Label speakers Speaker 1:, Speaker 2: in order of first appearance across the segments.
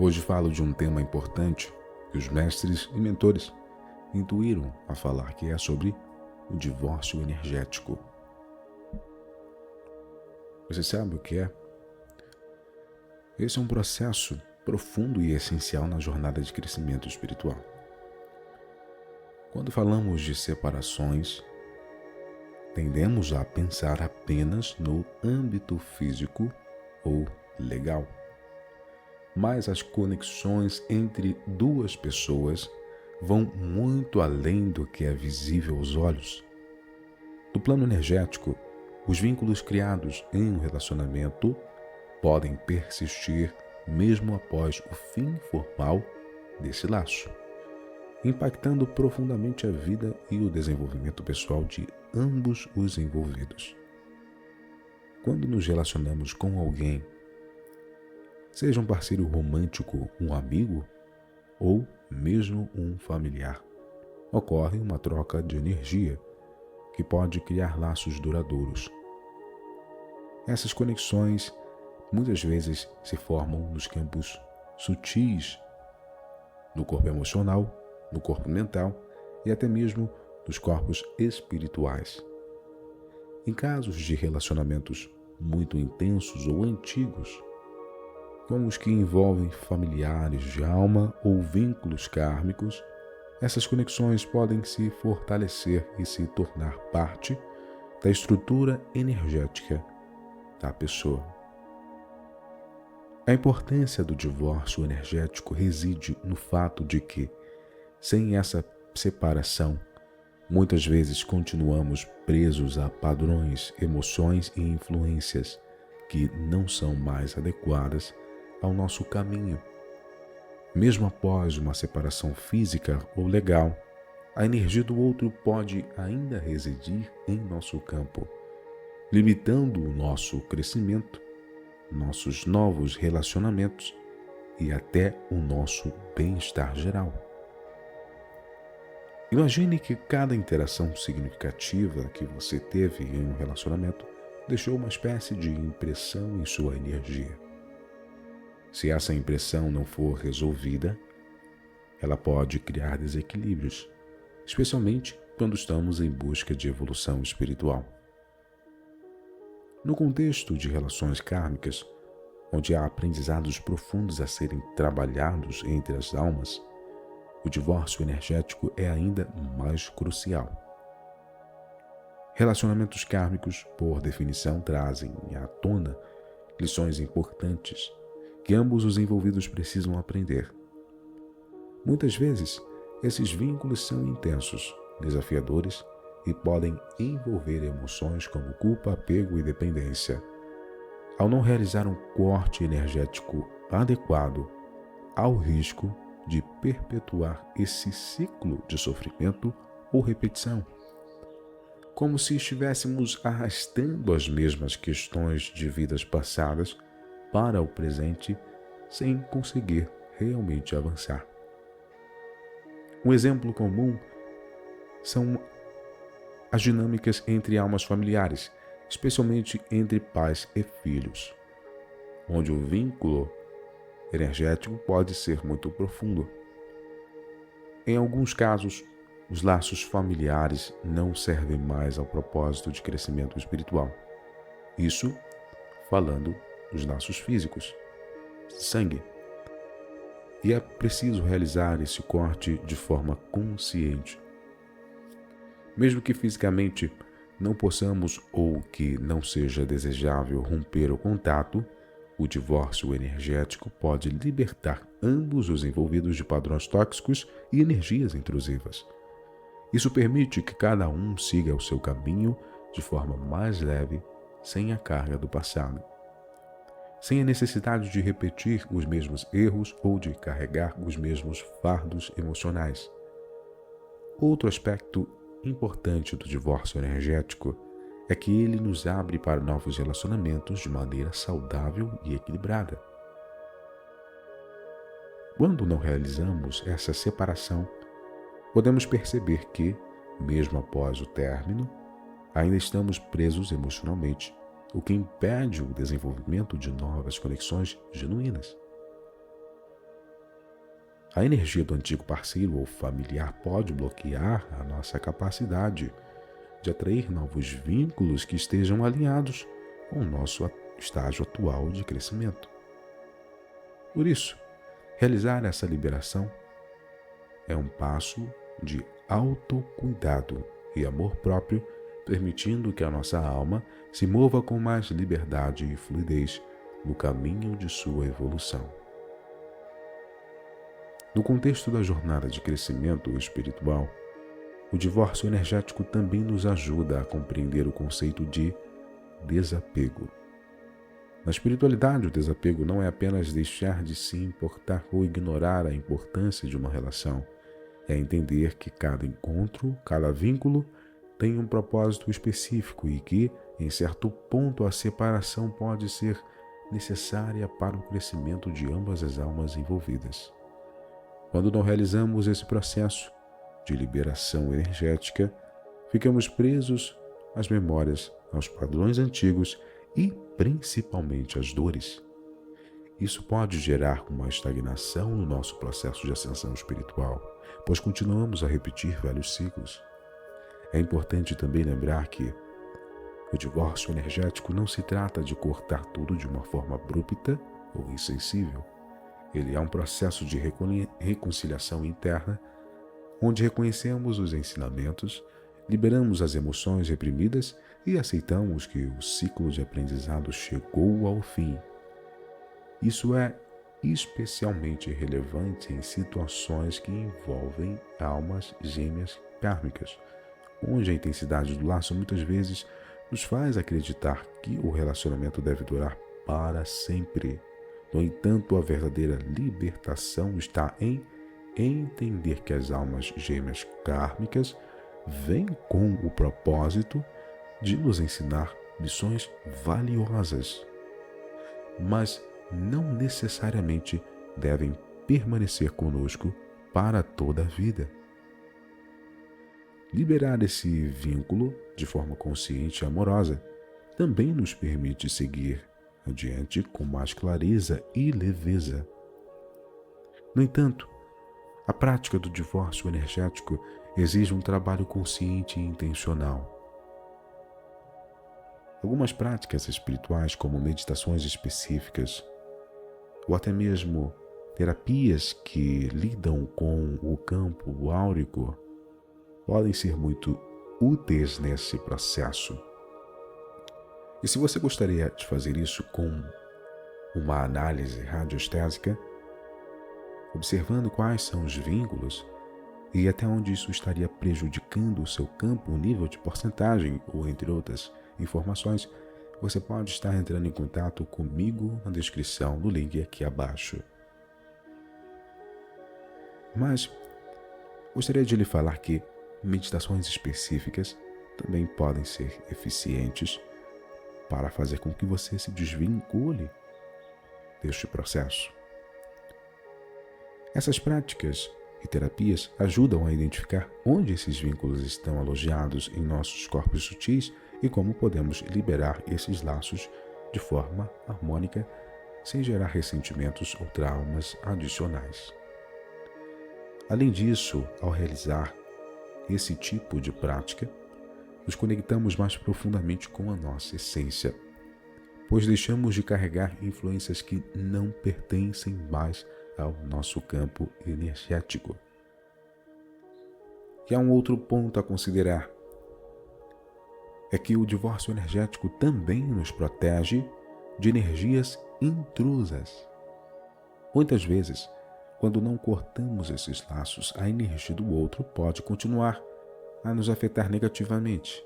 Speaker 1: Hoje falo de um tema importante que os mestres e mentores intuíram a falar, que é sobre o divórcio energético. Você sabe o que é? Esse é um processo profundo e essencial na jornada de crescimento espiritual. Quando falamos de separações, tendemos a pensar apenas no âmbito físico ou legal. Mas as conexões entre duas pessoas vão muito além do que é visível aos olhos. No plano energético, os vínculos criados em um relacionamento podem persistir mesmo após o fim formal desse laço, impactando profundamente a vida e o desenvolvimento pessoal de ambos os envolvidos. Quando nos relacionamos com alguém, seja um parceiro romântico, um amigo ou mesmo um familiar, ocorre uma troca de energia que pode criar laços duradouros. Essas conexões muitas vezes se formam nos campos sutis, no corpo emocional, no corpo mental e até mesmo nos corpos espirituais. Em casos de relacionamentos muito intensos ou antigos, como os que envolvem familiares de alma ou vínculos kármicos, essas conexões podem se fortalecer e se tornar parte da estrutura energética da pessoa. A importância do divórcio energético reside no fato de que, sem essa separação, muitas vezes continuamos presos a padrões, emoções e influências que não são mais adequadas ao nosso caminho. Mesmo após uma separação física ou legal, a energia do outro pode ainda residir em nosso campo, limitando o nosso crescimento, nossos novos relacionamentos e até o nosso bem-estar geral. Imagine que cada interação significativa que você teve em um relacionamento deixou uma espécie de impressão em sua energia. Se essa impressão não for resolvida, ela pode criar desequilíbrios, especialmente quando estamos em busca de evolução espiritual. No contexto de relações kármicas, onde há aprendizados profundos a serem trabalhados entre as almas, o divórcio energético é ainda mais crucial. Relacionamentos kármicos, por definição, trazem à tona lições importantes que ambos os envolvidos precisam aprender. Muitas vezes, esses vínculos são intensos, desafiadores e podem envolver emoções como culpa, apego e dependência. Ao não realizar um corte energético adequado, há o risco de perpetuar esse ciclo de sofrimento ou repetição, como se estivéssemos arrastando as mesmas questões de vidas passadas para o presente sem conseguir realmente avançar. Um exemplo comum são as dinâmicas entre almas familiares, especialmente entre pais e filhos, onde o vínculo energético pode ser muito profundo. Em alguns casos, os laços familiares não servem mais ao propósito de crescimento espiritual. Isso falando dos laços físicos, sangue. E é preciso realizar esse corte de forma consciente. Mesmo que fisicamente não possamos ou que não seja desejável romper o contato, o divórcio energético pode libertar ambos os envolvidos de padrões tóxicos e energias intrusivas. Isso permite que cada um siga o seu caminho de forma mais leve, sem a carga do passado, sem a necessidade de repetir os mesmos erros ou de carregar os mesmos fardos emocionais. Outro aspecto importante do divórcio energético é que ele nos abre para novos relacionamentos de maneira saudável e equilibrada. Quando não realizamos essa separação, podemos perceber que, mesmo após o término, ainda estamos presos emocionalmente, o que impede o desenvolvimento de novas conexões genuínas. A energia do antigo parceiro ou familiar pode bloquear a nossa capacidade de atrair novos vínculos que estejam alinhados com o nosso estágio atual de crescimento. Por isso, realizar essa liberação é um passo de autocuidado e amor próprio, permitindo que a nossa alma se mova com mais liberdade e fluidez no caminho de sua evolução. No contexto da jornada de crescimento espiritual, o divórcio energético também nos ajuda a compreender o conceito de desapego. Na espiritualidade, o desapego não é apenas deixar de se importar ou ignorar a importância de uma relação. É entender que cada encontro, cada vínculo tem um propósito específico e que, em certo ponto, a separação pode ser necessária para o crescimento de ambas as almas envolvidas. Quando não realizamos esse processo de liberação energética, ficamos presos às memórias, aos padrões antigos e principalmente às dores. Isso pode gerar uma estagnação no nosso processo de ascensão espiritual, pois continuamos a repetir velhos ciclos. É importante também lembrar que o divórcio energético não se trata de cortar tudo de uma forma abrupta ou insensível. Ele é um processo de reconciliação interna, onde reconhecemos os ensinamentos, liberamos as emoções reprimidas e aceitamos que o ciclo de aprendizado chegou ao fim. Isso é especialmente relevante em situações que envolvem almas gêmeas kármicas, onde a intensidade do laço muitas vezes nos faz acreditar que o relacionamento deve durar para sempre. No entanto, a verdadeira libertação está em entender que as almas gêmeas kármicas vêm com o propósito de nos ensinar lições valiosas, mas não necessariamente devem permanecer conosco para toda a vida. Liberar esse vínculo de forma consciente e amorosa também nos permite seguir adiante com mais clareza e leveza. No entanto, a prática do divórcio energético exige um trabalho consciente e intencional. Algumas práticas espirituais, como meditações específicas, ou até mesmo terapias que lidam com o campo áurico, podem ser muito úteis nesse processo. E se você gostaria de fazer isso com uma análise radiestésica, observando quais são os vínculos e até onde isso estaria prejudicando o seu campo, o nível de porcentagem ou entre outras informações, você pode estar entrando em contato comigo na descrição do link aqui abaixo. Mas gostaria de lhe falar que meditações específicas também podem ser eficientes para fazer com que você se desvincule deste processo. Essas práticas e terapias ajudam a identificar onde esses vínculos estão alojados em nossos corpos sutis e como podemos liberar esses laços de forma harmônica, sem gerar ressentimentos ou traumas adicionais. Além disso, ao realizar esse tipo de prática, nos conectamos mais profundamente com a nossa essência, pois deixamos de carregar influências que não pertencem mais ao nosso campo energético. E há um outro ponto a considerar, é que o divórcio energético também nos protege de energias intrusas. Muitas vezes, quando não cortamos esses laços, a energia do outro pode continuar a nos afetar negativamente,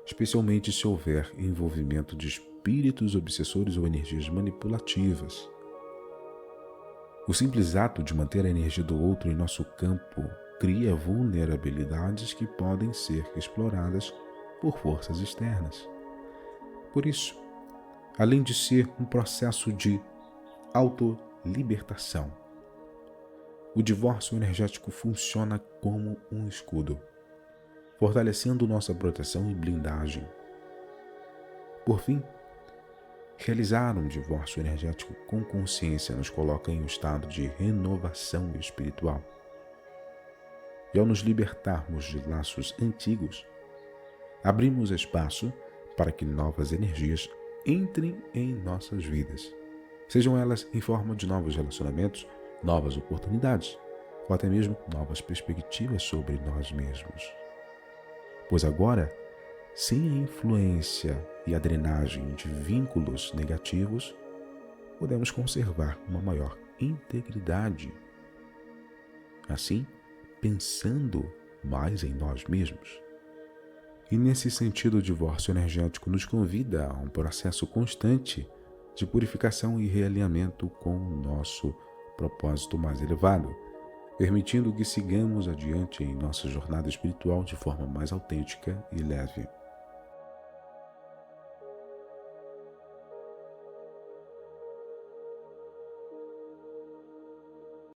Speaker 1: especialmente se houver envolvimento de espíritos obsessores ou energias manipulativas. O simples ato de manter a energia do outro em nosso campo cria vulnerabilidades que podem ser exploradas por forças externas. Por isso, além de ser um processo de autolibertação, o divórcio energético funciona como um escudo, fortalecendo nossa proteção e blindagem. Por fim, Realizar um divórcio energético com consciência nos coloca em um estado de renovação espiritual. E ao nos libertarmos de laços antigos, abrimos espaço para que novas energias entrem em nossas vidas, sejam elas em forma de novos relacionamentos, novas oportunidades, ou até mesmo novas perspectivas sobre nós mesmos. Pois agora, sem a influência e a drenagem de vínculos negativos, podemos conservar uma maior integridade. Assim, pensando mais em nós mesmos. E nesse sentido, o divórcio energético nos convida a um processo constante de purificação e realinhamento com o nosso propósito mais elevado, permitindo que sigamos adiante em nossa jornada espiritual de forma mais autêntica e leve.